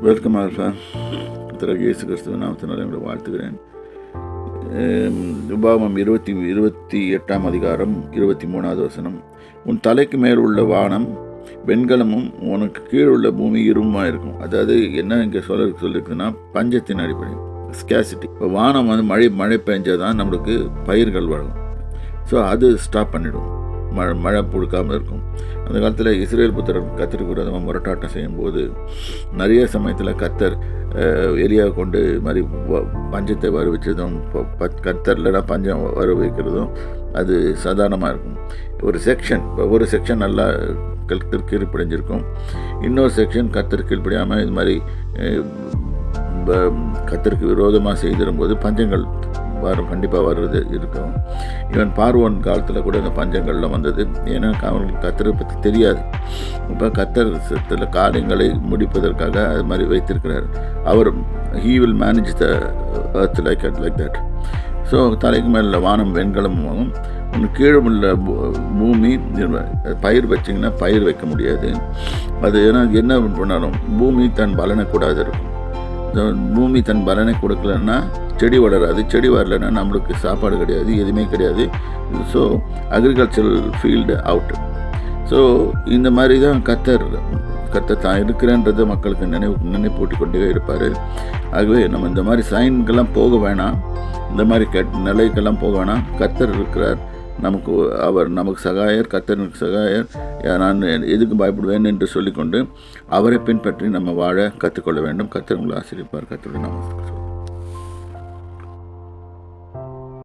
Welcome alpha. திரு இயேசு கிறிஸ்துவின் நாமத்தினால் உங்களை வாழ்த்துகிறேன். உபாகமம் 28ஆம் அதிகாரம் 23வது வசனம். உன் தலைக்கு மேல் உள்ள வானம் வெண்கலமும் உனக்கு கீழ் உள்ள பூமி இரும்புமாக இருக்கும். அதாவது என்ன இங்கே சொல்லிருக்குன்னா பஞ்சத்தின் அடிப்படை, ஸ்கேசிட்டி. இப்போ வானம் மழை பெஞ்சால் தான் நம்மளுக்கு பயிர்கள் வரும். ஸோ அது ஸ்டாப் பண்ணிடும், மழை கொடுக்காமல் இருக்கும். அந்த காலத்தில் இஸ்ரேல் புத்திரர் கத்தருக்கு விரோதமாக முரட்டாட்டம் செய்யும்போது நிறைய சமயத்தில் கத்தர் எலியாவை கொண்டு மாதிரி பஞ்சத்தை வர வச்சதும், கத்தர்லனா பஞ்சம் வர வைக்கிறதும் அது சாதாரணமாக இருக்கும். ஒரு செக்ஷன் நல்லா கத்தர் கீழ்ப்படைஞ்சிருக்கும், இன்னொரு செக்ஷன் கத்தர் கீழ்ப்படியாமல் இது மாதிரி கத்தருக்கு விரோதமாக செய்திரும்போது பஞ்சங்கள் கண்டிப்பாக வர்றது இருக்கும். ஈவன் பார்வோன் காலத்தில் கூட இந்த பஞ்சங்கள்லாம் வந்தது. ஏன்னா அவங்களுக்கு கத்தரை பற்றி தெரியாது. இப்போ கத்தர் சில காரியங்களை முடிப்பதற்காக அது மாதிரி வைத்திருக்கிறார். அவர் he will manage the earth like that. So தலைக்கு மேலே வானம் வெண்கலமாகும், கீழே உள்ள பூமி பயிர் வச்சிங்கன்னா பயிர் வைக்க முடியாது. அது ஏன்னா என்ன பண்ணாலும் பூமி தன் பலனை கூடாது இருக்கும். பூமி தன் பலனை கொடுக்கலன்னா செடி வளராது, செடி வரலைன்னா நம்மளுக்கு சாப்பாடு கிடையாது, எதுவுமே கிடையாது. So agricultural field out. So இந்த மாதிரி தான் கத்தர் தான் இருக்கிறன்றதை மக்களுக்கு நினைப்பூட்டி கொண்டே இருப்பார். ஆகவே நம்ம இந்த மாதிரி சைன்கெல்லாம் போக வேணாம், இந்த மாதிரி நிலைக்கெல்லாம் போக வேணாம். கத்தர் இருக்கிறார், நமக்கு சகாயர், கத்தருக்கு சகாயர். நான் எதுக்கு பயப்படுவேன் என்று சொல்லிக்கொண்டு அவரை பின்பற்றி நம்ம வாழ கற்றுக்கொள்ள வேண்டும். கத்தர் உங்களை ஆசீர்வதிப்பார். கத்தருடைய நாமத்தில்